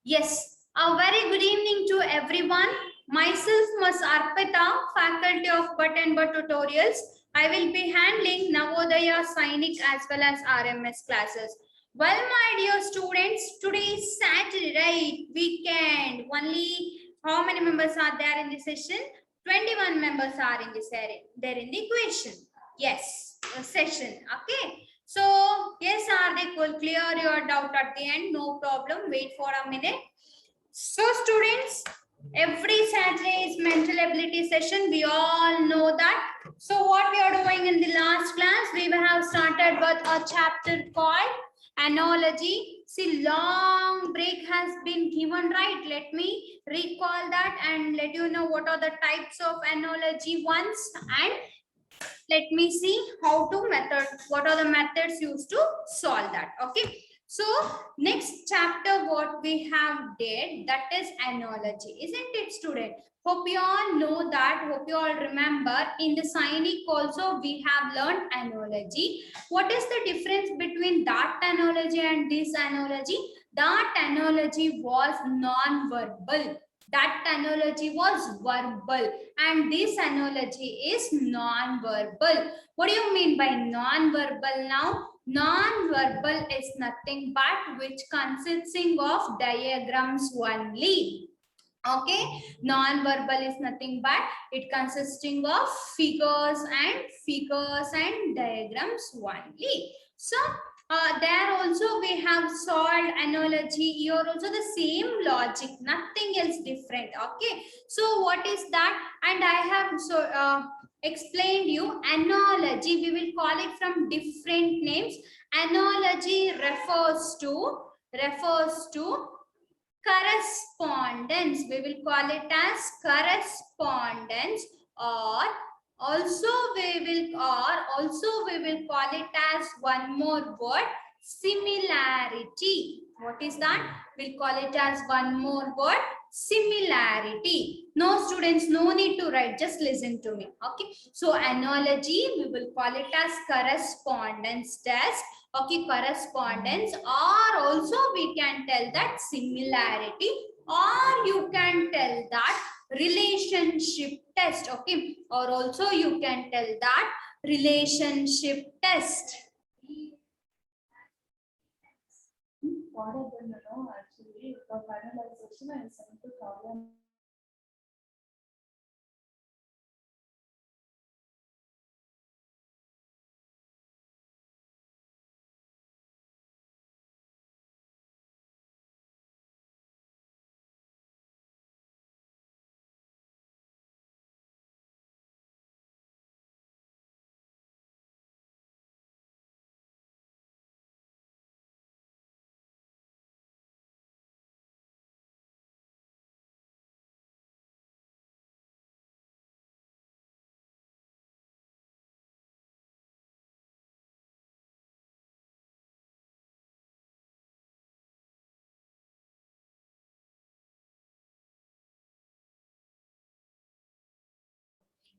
Yes, a very good evening to everyone. Myself, Ms. Arpita, faculty of But and But Tutorials. I will be handling Navodaya, Sainik as well as RMS classes. Well, my dear students, today is Saturday, right? Weekend. Only how many members are there in the session? 21 members are in this area. There in the equation. Yes, session. Okay. So, yes, Hardik will clear your doubt at the end. No problem. Wait for a minute. So, students, every Saturday is mental ability session. We all know that. So, what we are doing in the last class, we have started with a chapter called analogy. See, long break has been given, right? Let me recall that and let you know what are the types of analogy ones, and let me see how to method, what are the methods used to solve that. Okay, so next chapter what we have did, that is analogy, isn't it, student? Hope you all know that, hope you all remember. In the Sainik also we have learned analogy. What is the difference between that analogy and this analogy? That analogy was non-verbal, that analogy was verbal, and this analogy is non-verbal. What do you mean by non-verbal now? Non-verbal is nothing but which consisting of diagrams only. Okay, non-verbal is nothing but it consisting of figures and diagrams only. So there also we have solved analogy. Here also the same logic, nothing else different. Okay, so what is that? And I have explained you analogy. We will call it from different names. Analogy refers to correspondence. We will call it as correspondence, or also we will call it as one more word, similarity. What is that? We'll call it as one more word, similarity. No, students, no need to write, just listen to me. Okay, so analogy we will call it as correspondence test. Okay, correspondence, or also we can tell that similarity, or you can tell that relationship test. Okay, or also you can tell that relationship test. What happened, actually, for finalization, I sent to Kavya.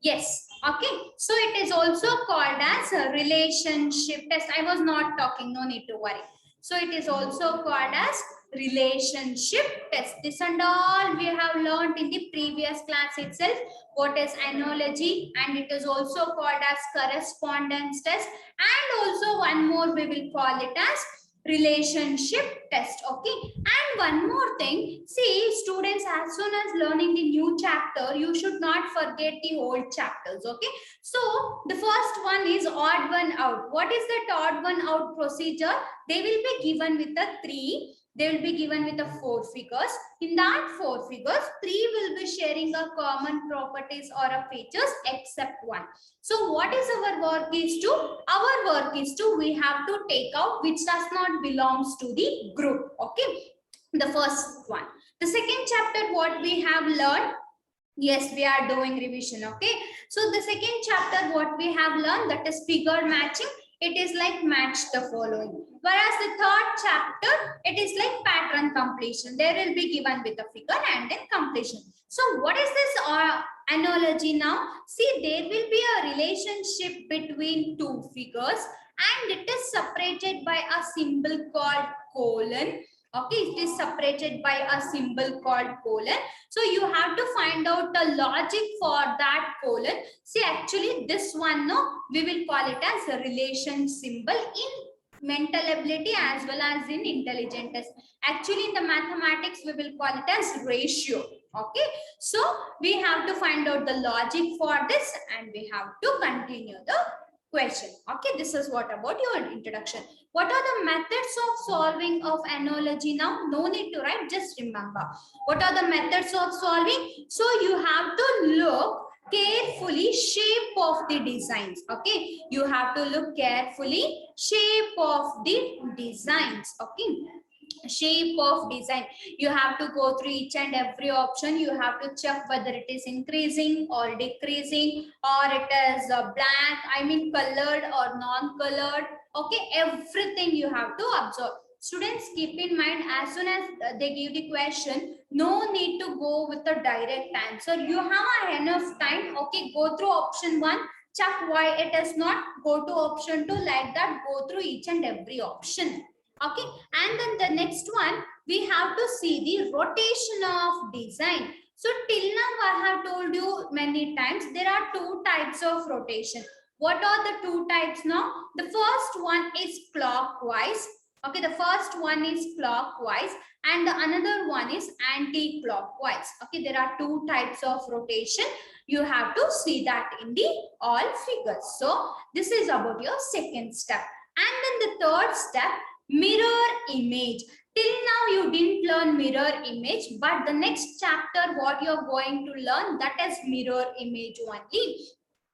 Yes, okay. So it is also called as a relationship test. I was not talking, no need to worry. So it is also called as relationship test. This and all we have learned in the previous class itself. What is analogy, and it is also called as correspondence test, and also one more we will call it as relationship test. Okay, and one more thing, see students, as soon as learning the new chapter, you should not forget the old chapters. Okay, so the first one is odd one out. What is that odd one out procedure? They will be given with a 3, they will be given with a 4 figures. In that 4 figures, 3 will be sharing a common properties or a features except one. So what is our work is to, our work is to, we have to take out which does not belongs to the group. Okay, the first one. The second chapter what we have learned, yes, we are doing revision. Okay, so the second chapter what we have learned, that is figure matching. It is like match the following. Whereas the third chapter, it is like pattern completion. There will be given with a figure and then completion. So what is this analogy now? See, there will be a relationship between two figures, and it is separated by a symbol called colon. Okay, it is separated by a symbol called colon. So you have to find out the logic for that colon. See, actually this one, no, we will call it as a relation symbol in mental ability as well as in intelligent test. Actually in the mathematics we will call it as ratio. Okay, so we have to find out the logic for this and we have to continue the question. Okay, this is what about your introduction. What are the methods of solving of analogy now? No need to write, just remember. What are the methods of solving? So you have to look carefully shape of the designs. Okay, you have to look carefully shape of the designs. Okay, shape of design. You have to go through each and every option. You have to check whether it is increasing or decreasing or it is black, I mean colored or non-colored. Okay, everything you have to observe. Students, keep in mind, as soon as they give the question, no need to go with a direct answer. You have enough time. Okay, go through option 1, check why it is not, go to option 2, like that, go through each and every option. Okay, and then the next one, we have to see the rotation of design. So till now I have told you many times there are two types of rotation. What are the two types now? The first one is clockwise. Okay, the first one is clockwise and the another one is anti-clockwise. Okay, there are two types of rotation. You have to see that in the all figures. So this is about your second step. And then the third step, mirror image. Till now you didn't learn mirror image, but the next chapter what you're going to learn, that is mirror image only.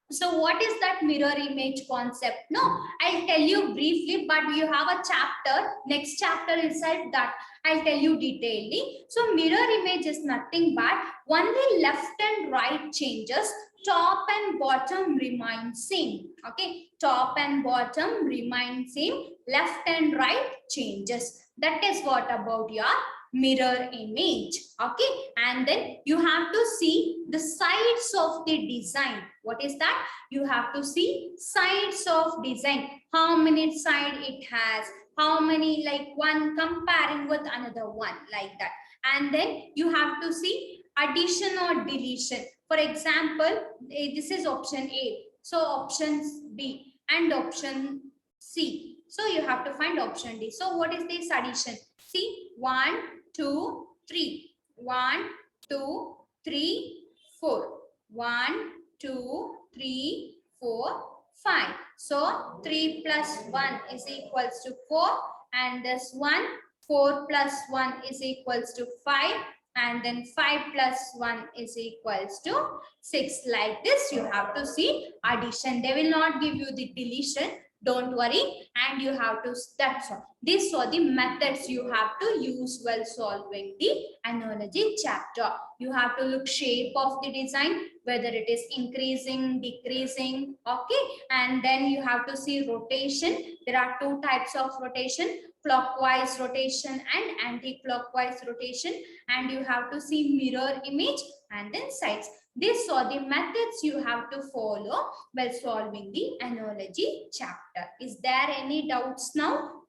So what is that mirror image concept? No, I'll tell you briefly, but you have a chapter, next chapter itself, that I'll tell you detailedly. So mirror image is nothing but only left and right changes, top and bottom remain same. Okay, top and bottom remain same, left and right changes. That is what about your mirror image. Okay, and then you have to see the sides of the design. What is that? You have to see sides of design, how many side it has, how many, like one comparing with another one, like that. And then you have to see addition or deletion. For example, this is option A, so options B and option C. So you have to find option D. So what is this addition? See, 1, 2, 3. 1, 2, 3, 4. 1, 2, 3, 4, 5. So 3 plus 1 is equals to 4. And this one, 4 plus 1 is equals to 5. And then 5 plus 1 is equals to 6. Like this, you have to see addition. They will not give you the deletion. Don't worry, and you have to, that's all. These are the methods you have to use while solving the analogy chapter. You have to look shape of the design, whether it is increasing, decreasing. Okay, and then you have to see rotation. There are two types of rotation, clockwise rotation and anti-clockwise rotation, and you have to see mirror image and then sides. These are the methods you have to follow while solving the analogy chapter. Is there any doubts now?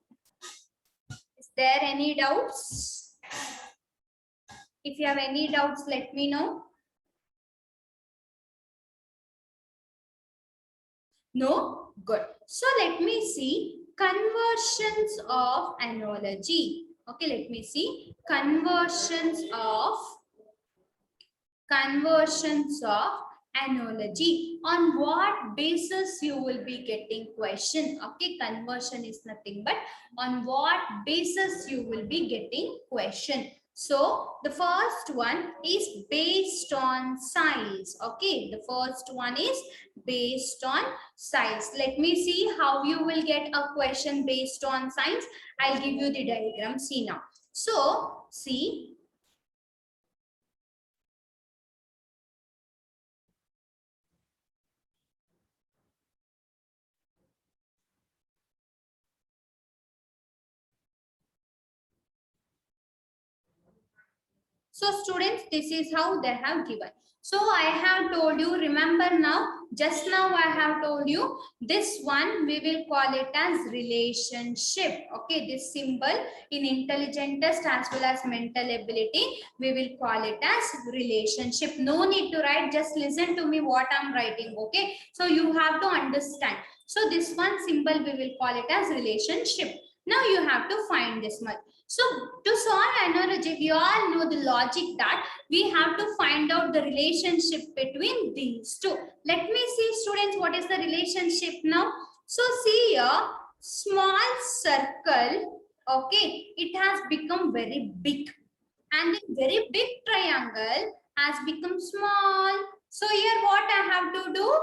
Is there any doubts? If you have any doubts, let me know. No? Good. So let me see conversions of analogy. Okay, let me see conversions of analogy. On what basis you will be getting question? Okay, conversion is nothing but on what basis you will be getting question. So the first one is based on size. Okay, the first one is based on size. Let me see how you will get a question based on size. I'll give you the diagram. See now. So see, so students, this is how they have given. So I have told you, remember now, Just now I have told you this one we will call it as relationship. Okay, this symbol in intelligent test as well as mental ability, we will call it as relationship. No need to write, just listen to me what I'm writing. Okay, so you have to understand. So this one symbol we will call it as relationship. Now you have to find this much. So to solve analogy, we all know the logic that we have to find out the relationship between these two. Let me see, students, what is the relationship now. So see here, small circle, okay, it has become very big, and the very big triangle has become small. So here what I have to do?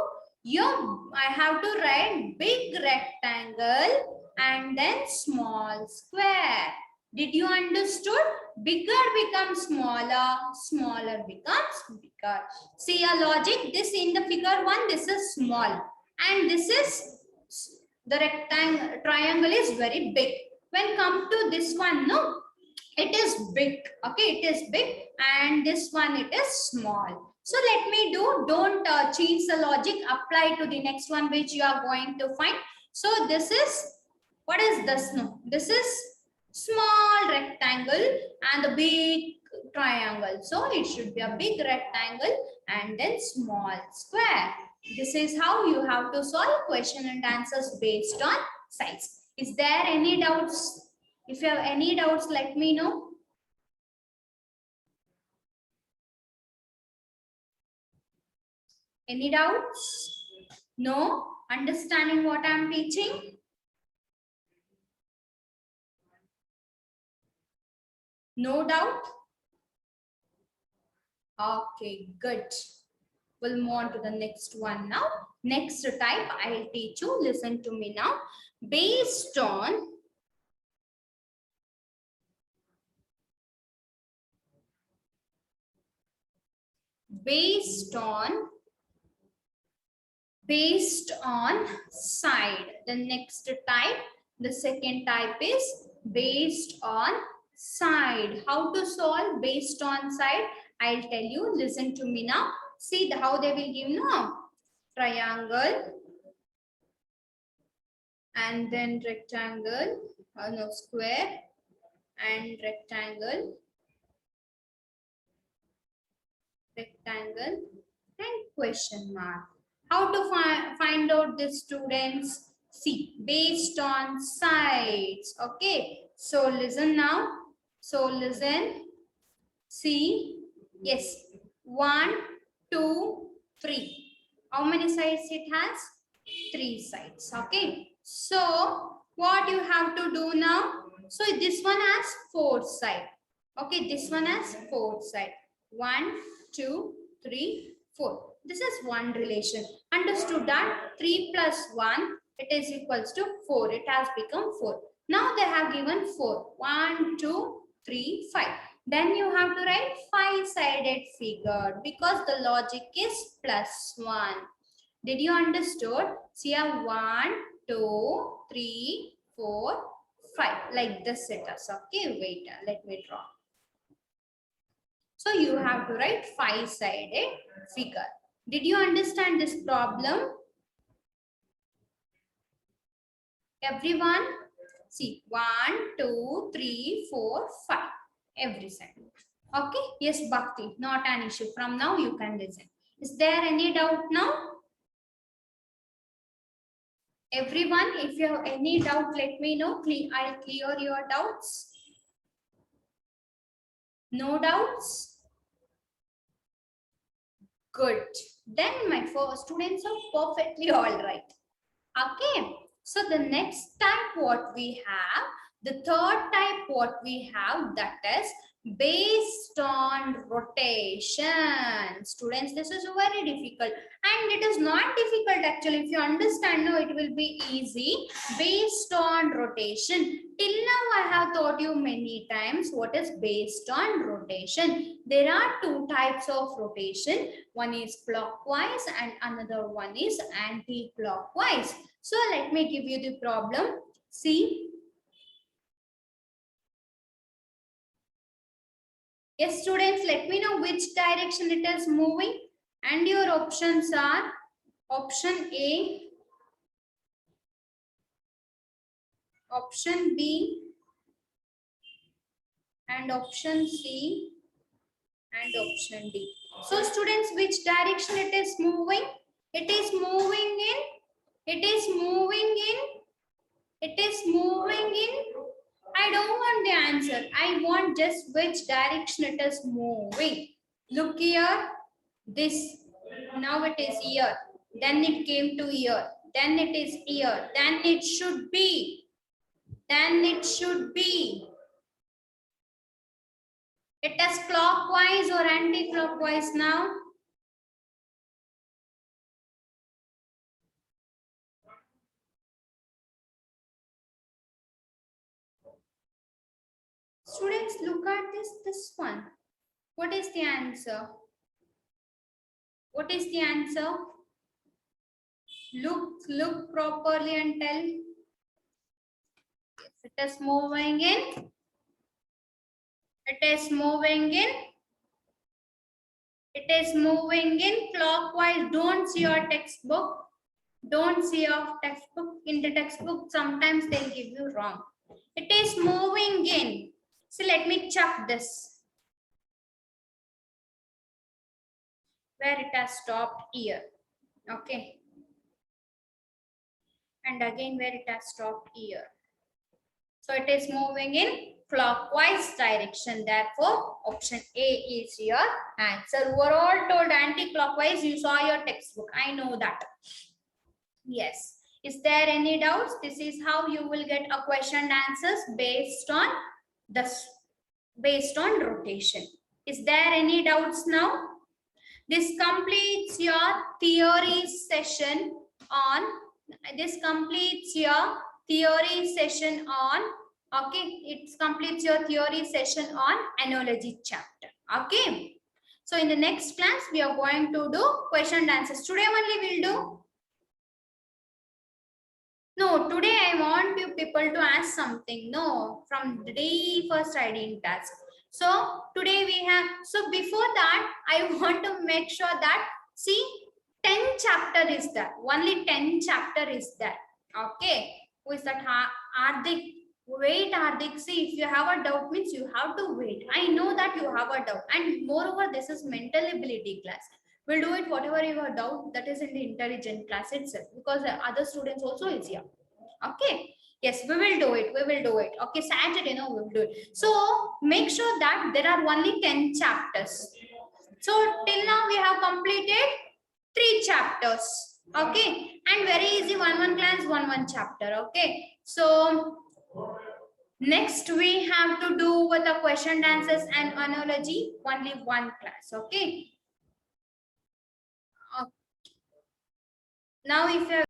I have to write big rectangle and then small square. Did you understood? Bigger becomes smaller, smaller becomes bigger. See a logic, this in the figure 1, this is small, and this is the rectangle, triangle is very big. When come to this one, no, it is big. Okay, it is big, and this one it is small. So let me do, don't change the logic, apply to the next one which you are going to find. So this is, what is this? No, this is small rectangle and the big triangle. So it should be a big rectangle and then small square. This is how you have to solve question and answers based on size. Is there any doubts? If you have any doubts, let me know. Any doubts? No? Understanding what I am teaching? No doubt? Okay, good. We'll move on to the next one now. Next type I'll teach you. Listen to me now. Based on side. The next type, the second type is based on side. How to solve based on side? I'll tell you. Listen to me now. See how they will give now. Triangle and then rectangle, no, square and rectangle, and question mark. How to find out the students? See, based on sides. Okay, so listen now. So listen. See, yes, 1, 2, 3. How many sides it has? 3 sides. Okay, so what you have to do now? So this one has 4 sides. Okay, this one has 4 sides. 1, 2, 3, 4. This is one relation. Understood that 3 plus 1, it is equals to 4. It has become 4. Now they have given 4. 1, 2, 3, 5. Then you have to write 5-sided figure because the logic is plus 1. Did you understood? See here 1, 2, 3, 4, 5. Like this it is. Okay, wait, let me draw. So you have to write 5-sided figure. Did you understand this problem? Everyone? See, 1, 2, 3, 4, 5. Every side. Okay? Yes, Bhakti. Not an issue. From now you can listen. Is there any doubt now? Everyone, if you have any doubt, let me know. I'll clear your doubts. No doubts? Good. Then my first students are perfectly all right. Okay. So the next type what we have, the third type what we have, that is based on rotation. Students, this is very difficult and it is not difficult actually. If you understand now, it will be easy. Based on rotation. Till now I have taught you many times what is based on rotation. There are 2 types of rotation. One is clockwise and another one is anti-clockwise. So let me give you the problem. See. Yes, students, let me know which direction it is moving. And your options are option A, option B, and option C, and option D. So students, which direction it is moving? It is moving in, it is moving in, it is moving in. I don't want the answer. I want just which direction it is moving. Look here, this. Now it is here. Then it came to here. Then it is here. Then it should be. Then it should be. It is clockwise or anti-clockwise now? Students, look at this one. What is the answer? What is the answer? Look properly and tell. Yes, it is moving in. It is moving in. It is moving in clockwise. Don't see your textbook. Don't see your textbook. In the textbook, sometimes they'll give you wrong. It is moving in. So let me check this. Where it has stopped here. Okay. And again where it has stopped here. So it is moving in clockwise direction. Therefore, option A is your answer. We were all told anti-clockwise. You saw your textbook. I know that. Yes. Is there any doubts? This is how you will get a question and answers based on rotation. Is there any doubts now? This completes your theory session on. This completes your theory session on. Okay, it completes your theory session on analogy chapter. Okay. So in the next class, we are going to do question and answers. Today only we'll do. No, today I want you people to ask something. No, from the day first I didn't ask. So today we have, so before that, I want to make sure that, see, 10 chapter is there. Only 10 chapter is there. Okay. Who is that? Hardik. Wait, Hardik. See, if you have a doubt, means you have to wait. I know that you have a doubt. And moreover, this is mental ability class. We'll do it whatever you have doubt, that is in the intelligent class itself, because other students also is here. Okay. Yes, we will do it. We will do it. Okay, Saturday, no, we will do it. So make sure that there are only 10 chapters. So till now we have completed 3 chapters. Okay, and very easy, one class, one chapter. Okay, so next we have to do with the question answers and analogy, only 1 class. Okay. Now if you